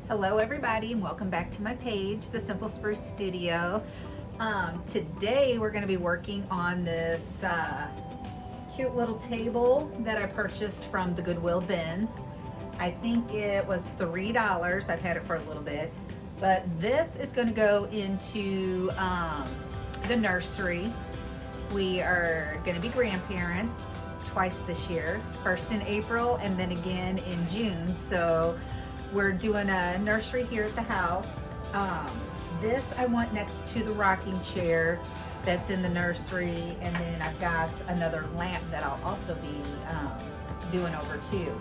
Hello everybody and welcome back to my page, The Simple Spruce Studio. Today we're going to be working on this cute little table that I purchased from the Goodwill bins. I think it was $3. I've had it for a little bit, but this is going to go into the nursery. We are going to be grandparents twice this year, first in April and then again in June. So we're doing a nursery here at the house. This I want next to the rocking chair that's in the nursery, and then I've got another lamp that I'll also be doing over too.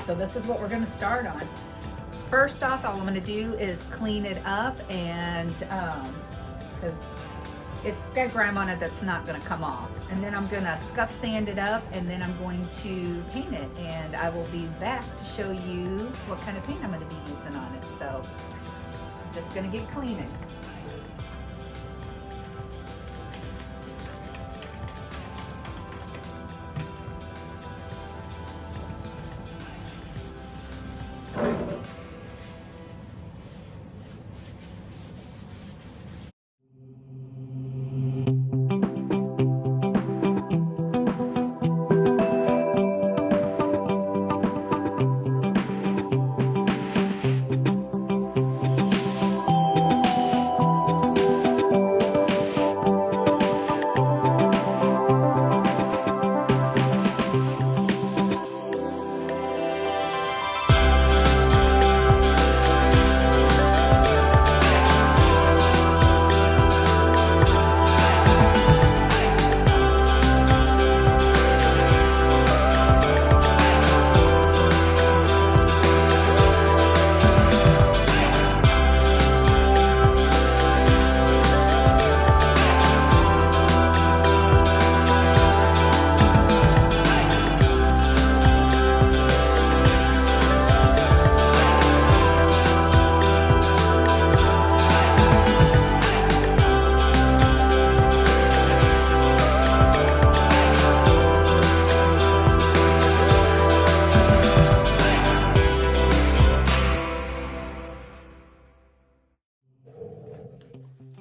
So this is what we're going to start on. First off, all I'm going to do is clean it up, and because it's got grime on it that's not going to come off. And then I'm going to scuff sand it up, and then I'm going to paint it, and I will be back to show you what kind of paint I'm going to be using on it. So I'm just going to get cleaning.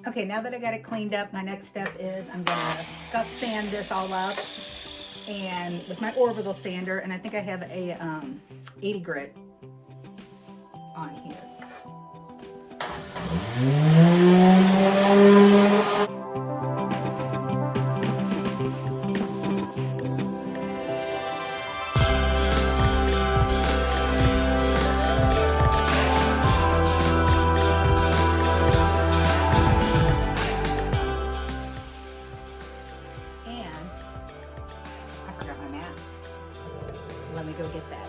Okay, now that I got it cleaned up, my next step is I'm gonna scuff sand this all up and with my orbital sander, and I think I have a 80 grit on here. Let me go get that.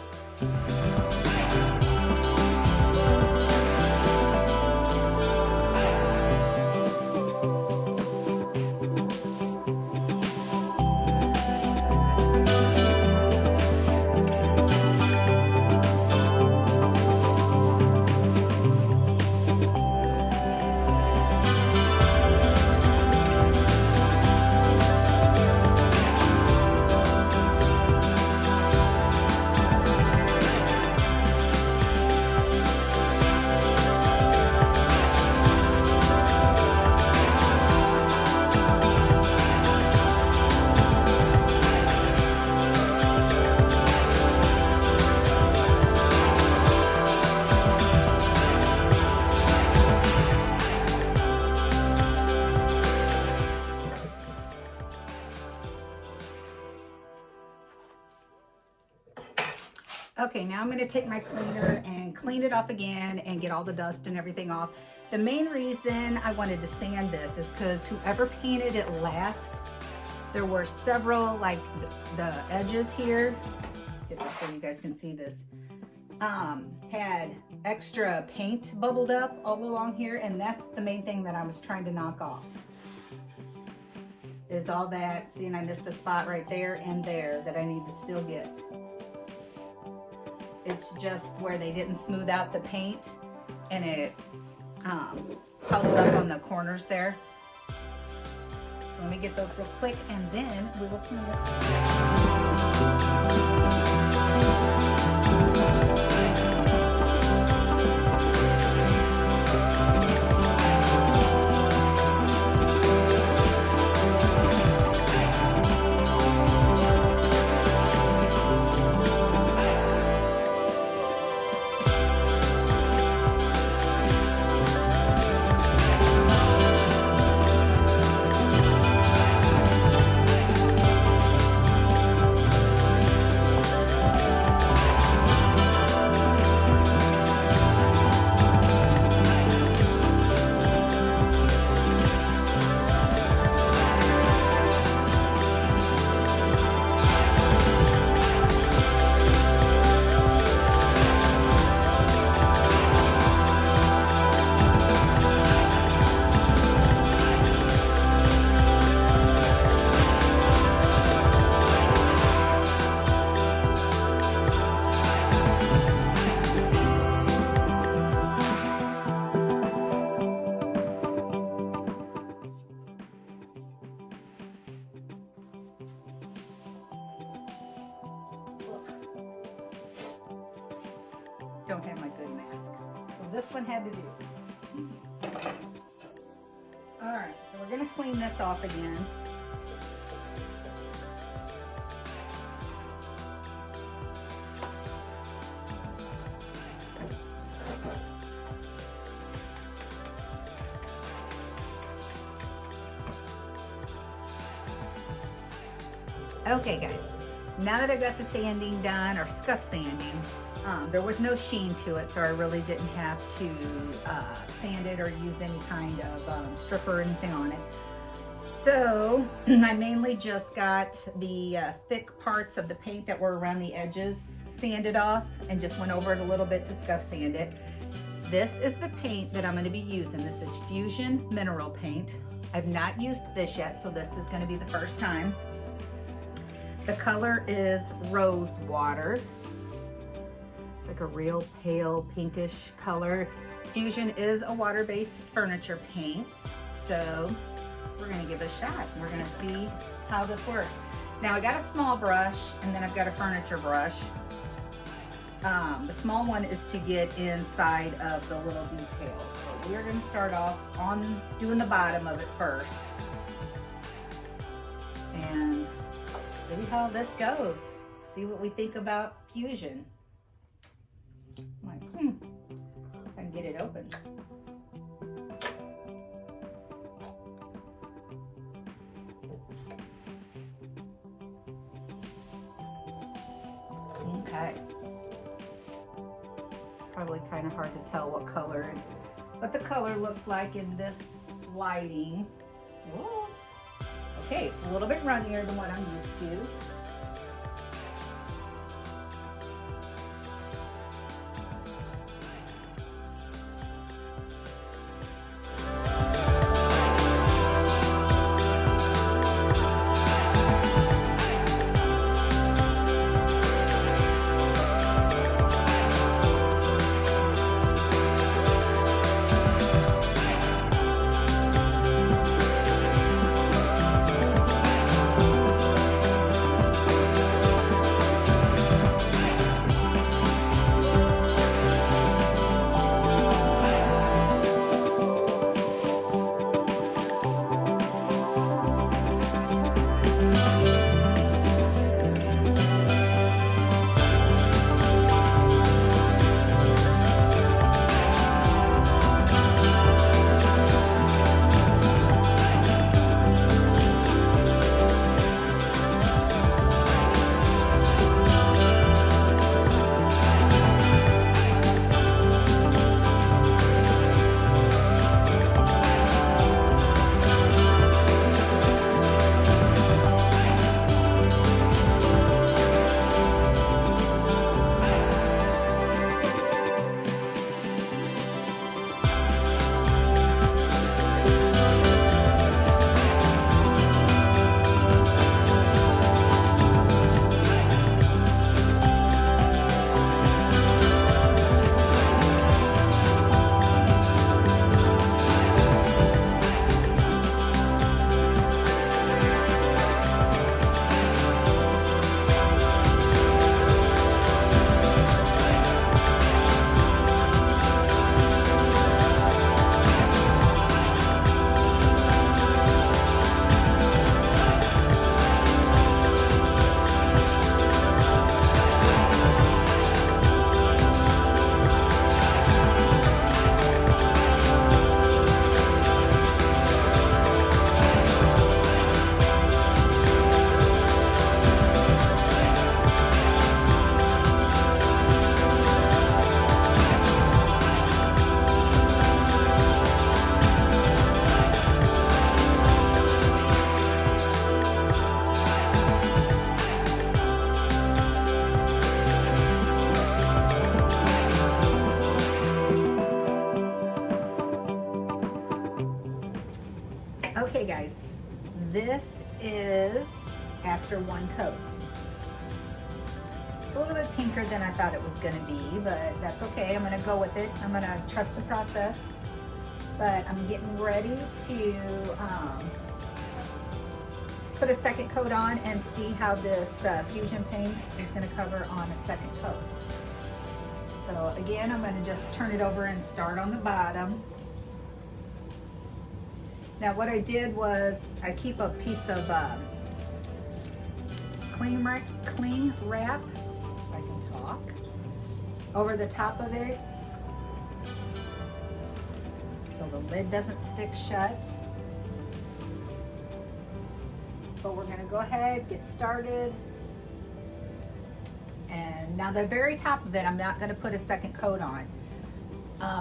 Okay, now I'm going to take my cleaner and clean it up again and get all the dust and everything off. The main reason I wanted to sand this is because whoever painted it last, there were several, like the edges here, get this so you guys can see this, had extra paint bubbled up all along here, and that's the main thing that I was trying to knock off. Is all that, see, and I missed a spot right there and there that I need to still get. It's just where they didn't smooth out the paint and it puddled up on the corners there. So let me get those real quick and then we will clean it. don't have my good mask. So this one had to do. All right, so we're gonna clean this off again. Okay guys, now that I've got the sanding done, or scuff sanding, there was no sheen to it, so I really didn't have to sand it or use any kind of stripper or anything on it. So I mainly just got the thick parts of the paint that were around the edges sanded off and just went over it a little bit to scuff sand it. This is the paint that I'm going to be using. This is Fusion Mineral Paint. I've not used this yet, so this is going to be the first time. The color is Rose Water. It's like a real pale pinkish color. Fusion is a water-based furniture paint, so we're gonna give it a shot. We're gonna see how this works. Now I got a small brush and then I've got a furniture brush. The small one is to get inside of the little details. So we're gonna start off on doing the bottom of it first. And see how this goes. See what we think about Fusion. I'm like, if I can get it open. Okay. It's probably kind of hard to tell what the color looks like in this lighting. Whoa. Okay, it's a little bit runnier than what I'm used to. Okay guys, this is after one coat. It's a little bit pinker than I thought it was going to be, but that's okay. I'm going to go with it. I'm going to trust the process. But I'm getting ready to put a second coat on and see how this Fusion paint is going to cover on a second coat. So again, I'm going to just turn it over and start on the bottom. Now what I did was I keep a piece of cling wrap, if I can talk, over the top of it so the lid doesn't stick shut. But we're going to go ahead, get started. And now the very top of it, I'm not going to put a second coat on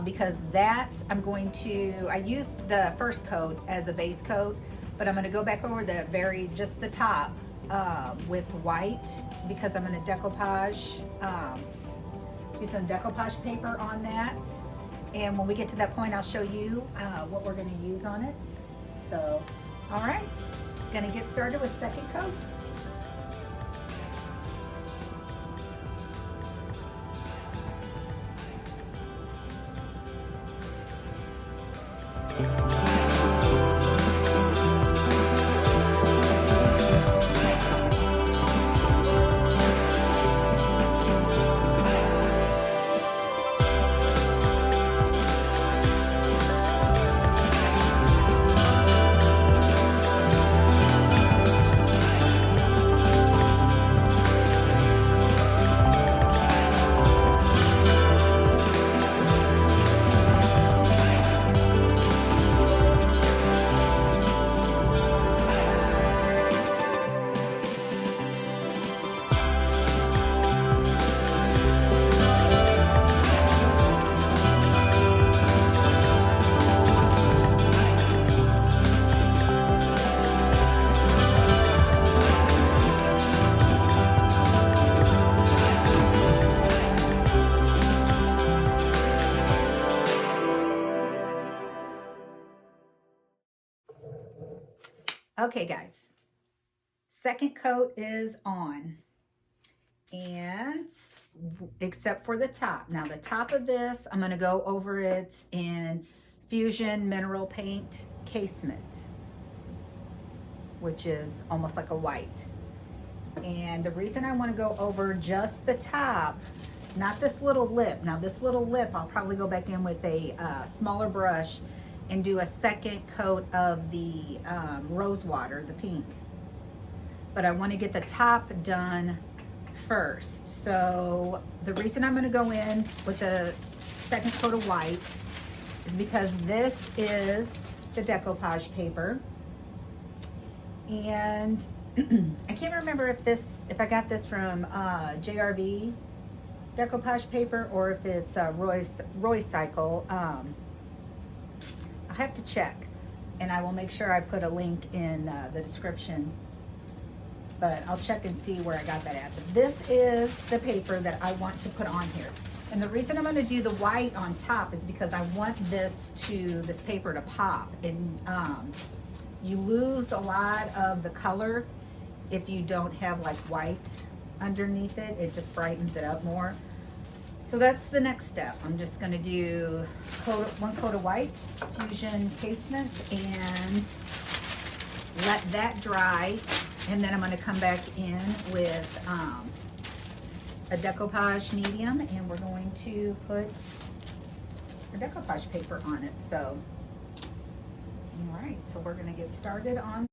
because that I used the first coat as a base coat, but I'm going to go back over just the top with white because I'm going to decoupage, do some decoupage paper on that. And when we get to that point, I'll show you what we're going to use on it. So, all right, going to get started with second coat. Okay guys, second coat is on, and except for the top. Now the top of this, I'm going to go over it in Fusion Mineral Paint Casement, which is almost like a white. And the reason I want to go over just the top, not this little lip. Now this little lip, I'll probably go back in with a smaller brush and do a second coat of the rose water, the pink. But I want to get the top done first. So the reason I'm going to go in with the second coat of white is because this is the decoupage paper. And I can't remember if I got this from JRV decoupage paper or if it's Roy Cycle. I'll have to check, and I will make sure I put a link in the description, but I'll check and see where I got that at. But this is the paper that I want to put on here. And the reason I'm going to do the white on top is because I want this paper to pop. And you lose a lot of the color if you don't have like white underneath it. It just brightens it up more. So that's the next step. I'm just going to do one coat of white, Fusion Casement, and let that dry. And then I'm going to come back in with a decoupage medium, and we're going to put our decoupage paper on it. So, all right, so we're going to get started on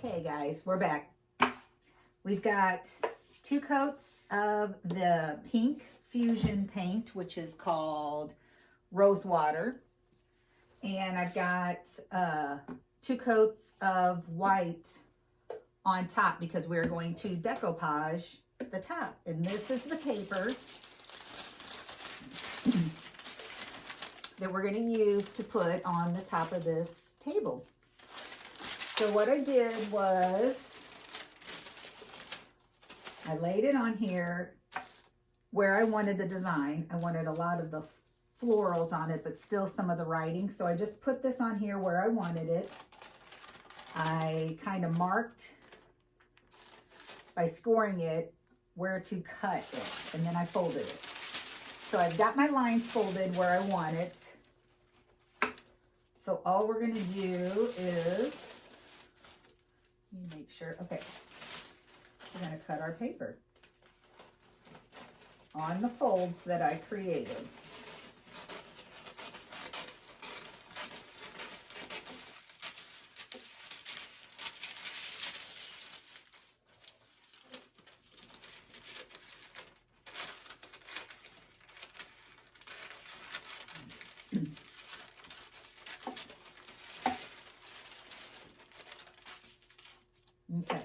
Okay guys, we're back. We've got 2 coats of the pink fusion paint, which is called Rose Water. And I've got 2 coats of white on top because we're going to decoupage the top. And this is the paper that we're going to use to put on the top of this table. So what I did was I laid it on here where I wanted the design. I wanted a lot of the florals on it, but still some of the writing. So I just put this on here where I wanted it. I kind of marked by scoring it where to cut it, and then I folded it. So I've got my lines folded where I want it. So all we're gonna do is, let me make sure, okay. We're gonna cut our paper on the folds that I created. Okay,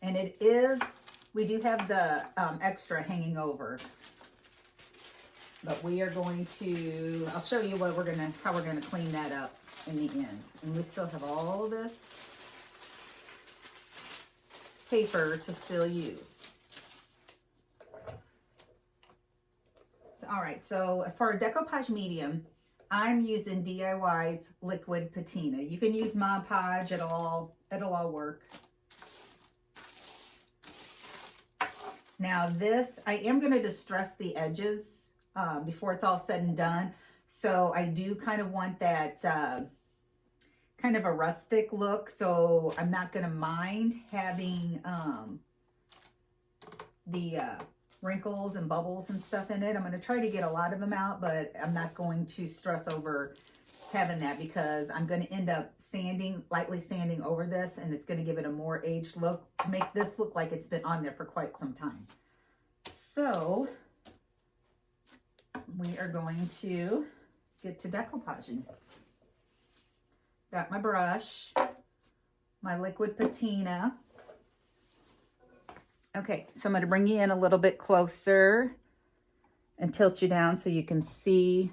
and it is, we do have the extra hanging over, but we are going to, I'll show you what how we're gonna clean that up in the end. And we still have all this paper to still use. So, all right, so as far as decoupage medium, I'm using DIY's liquid patina. You can use Mod Podge, it'll all work. Now this, I am going to distress the edges before it's all said and done. So I do kind of want that kind of a rustic look. So I'm not going to mind having the wrinkles and bubbles and stuff in it. I'm going to try to get a lot of them out, but I'm not going to stress over having that because I'm going to end up lightly sanding over this, and it's going to give it a more aged look to make this look like it's been on there for quite some time. So we are going to get to decoupaging. Got my brush, my liquid patina. Okay, so I'm going to bring you in a little bit closer and tilt you down so you can see.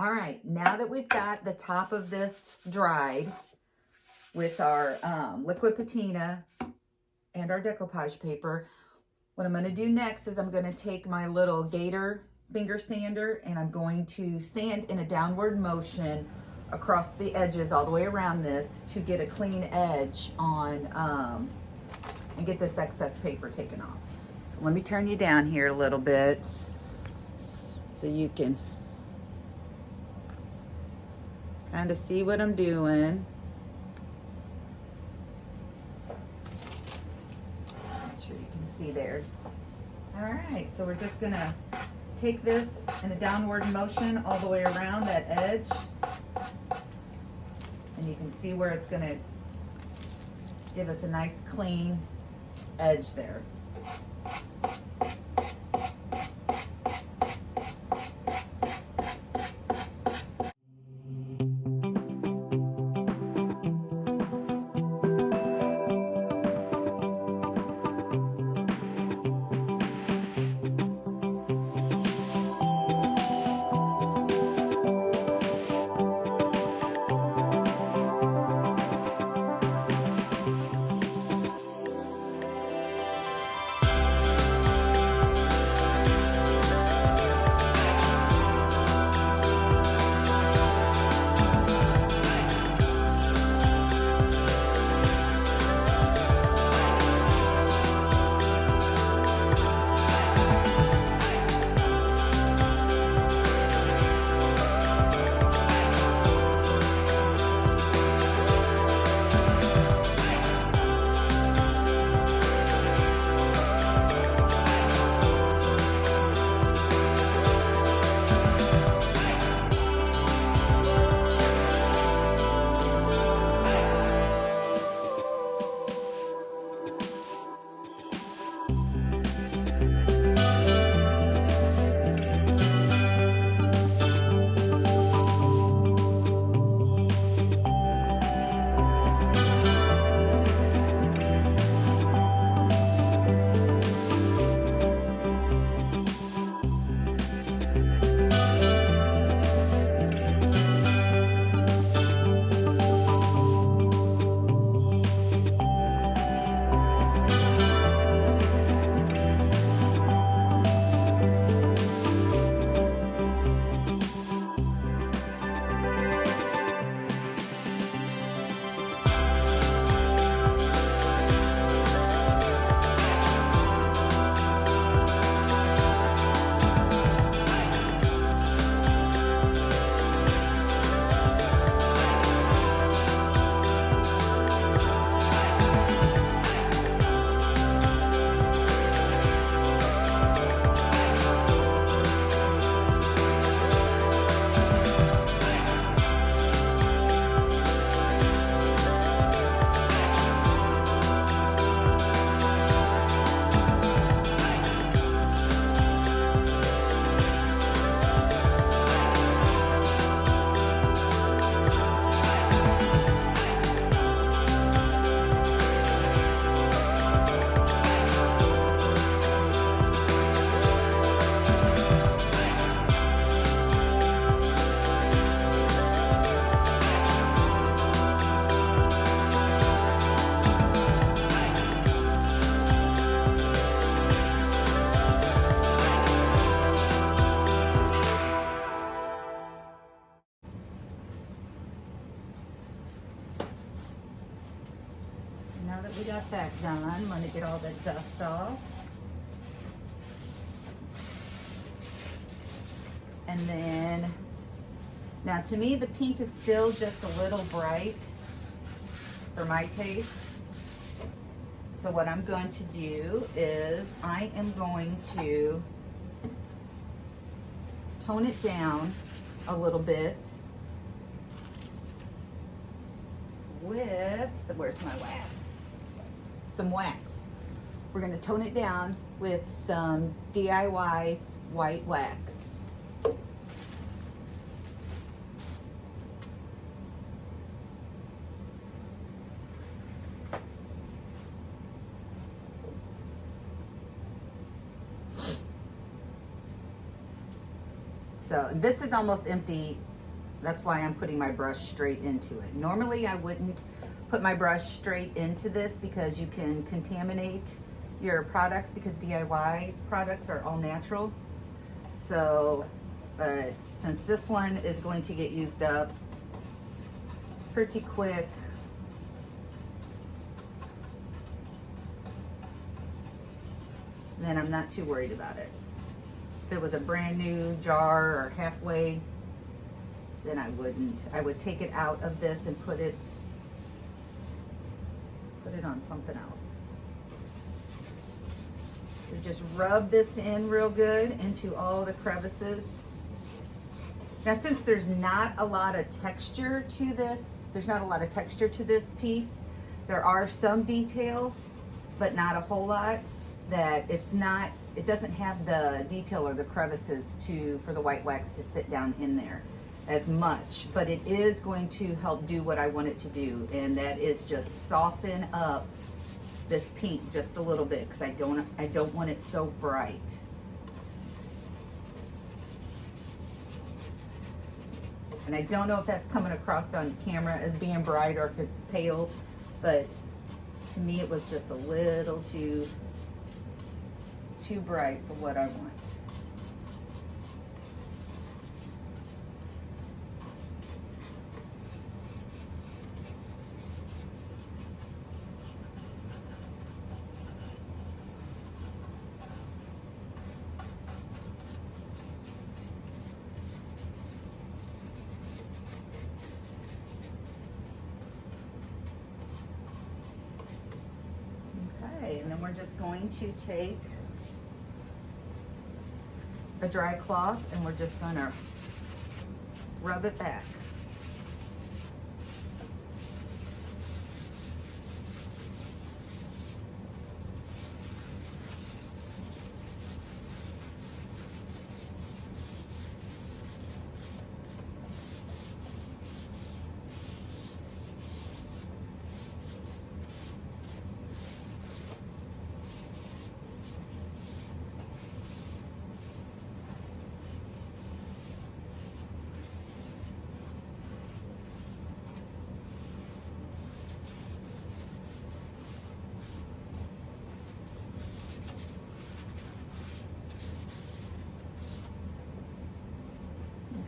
All right, now that we've got the top of this dried with our liquid patina and our decoupage paper, what I'm going to do next is I'm going to take my little Gator finger sander and I'm going to sand in a downward motion across the edges all the way around this to get a clean edge on and get this excess paper taken off. So let me turn you down here a little bit so you can kind of see what I'm doing. Make sure you can see there. All right, so we're just gonna take this in a downward motion all the way around that edge. And you can see where it's gonna give us a nice clean edge there. Now that we got that done, I'm going to get all the dust off. And then, now to me the pink is still just a little bright for my taste. So what I'm going to do is I am going to tone it down a little bit with, where's my wax? Some wax. We're going to tone it down with some DIY's white wax. So this is almost empty. That's why I'm putting my brush straight into it. Normally I wouldn't put my brush straight into this because you can contaminate your products, because DIY products are all natural. So, but since this one is going to get used up pretty quick, then I'm not too worried about it. If it was a brand new jar or halfway, then I wouldn't. I would take it out of this and put it on something else. So just rub this in real good into all the crevices. Now, since there's not a lot of texture to this, piece, there are some details, but not a whole lot, that it doesn't have the detail or the crevices for the white wax to sit down in there as much, but it is going to help do what I want it to do, and that is just soften up this pink just a little bit, because I don't want it so bright. And I don't know if that's coming across on camera as being bright or if it's pale, but to me it was just a little too bright for what I want. Okay, and then we're just going to take a dry cloth and we're just going to rub it back.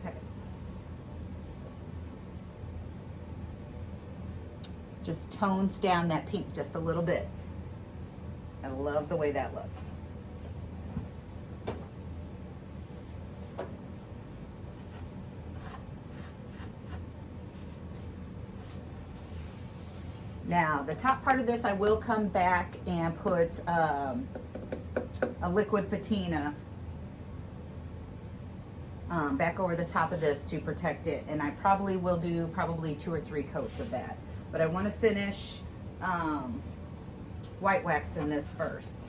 Okay. Just tones down that pink just a little bit. I love the way that looks. Now, the top part of this, I will come back and put a liquid patina back over the top of this to protect it, and I probably will do 2 or 3 coats of that. But I want to finish white wax in this first.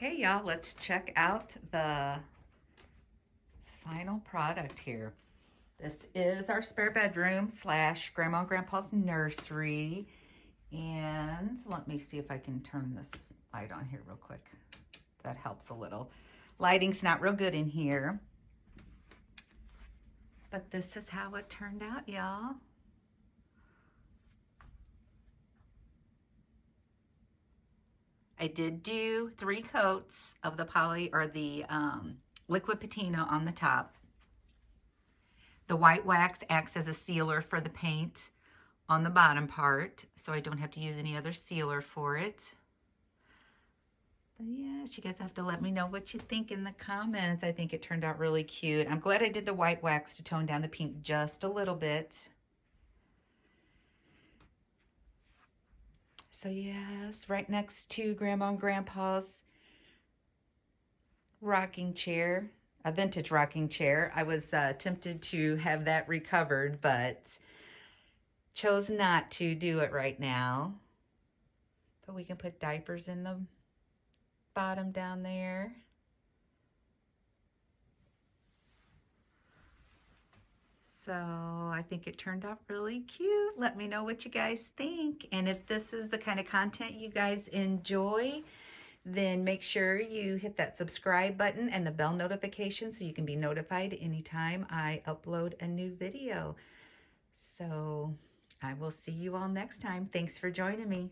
Okay, y'all, let's check out the final product here. This is our spare bedroom / Grandma and Grandpa's nursery. And let me see if I can turn this light on here real quick. That helps a little. Lighting's not real good in here. But this is how it turned out, y'all. I did do 3 coats of the poly or the liquid patina on the top. The white wax acts as a sealer for the paint on the bottom part, so I don't have to use any other sealer for it. But yes, you guys have to let me know what you think in the comments. I think it turned out really cute. I'm glad I did the white wax to tone down the pink just a little bit. So yes, right next to Grandma and Grandpa's rocking chair, a vintage rocking chair. I was tempted to have that recovered, but chose not to do it right now. But we can put diapers in the bottom down there. So I think it turned out really cute. Let me know what you guys think. And if this is the kind of content you guys enjoy, then make sure you hit that subscribe button and the bell notification so you can be notified anytime I upload a new video. So I will see you all next time. Thanks for joining me.